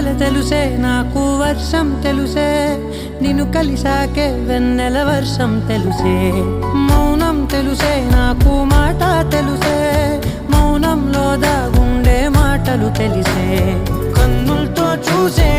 చలి తెలుసే నాకు వర్షం తెలుసే నిన్ను కలిసాకే వెన్నెల వర్షం తెలుసే మౌనం తెలుసే నాకు మాట తెలుసే మౌనంలో దాగుండే మాటలు తెలిసే కన్నులతో చూసే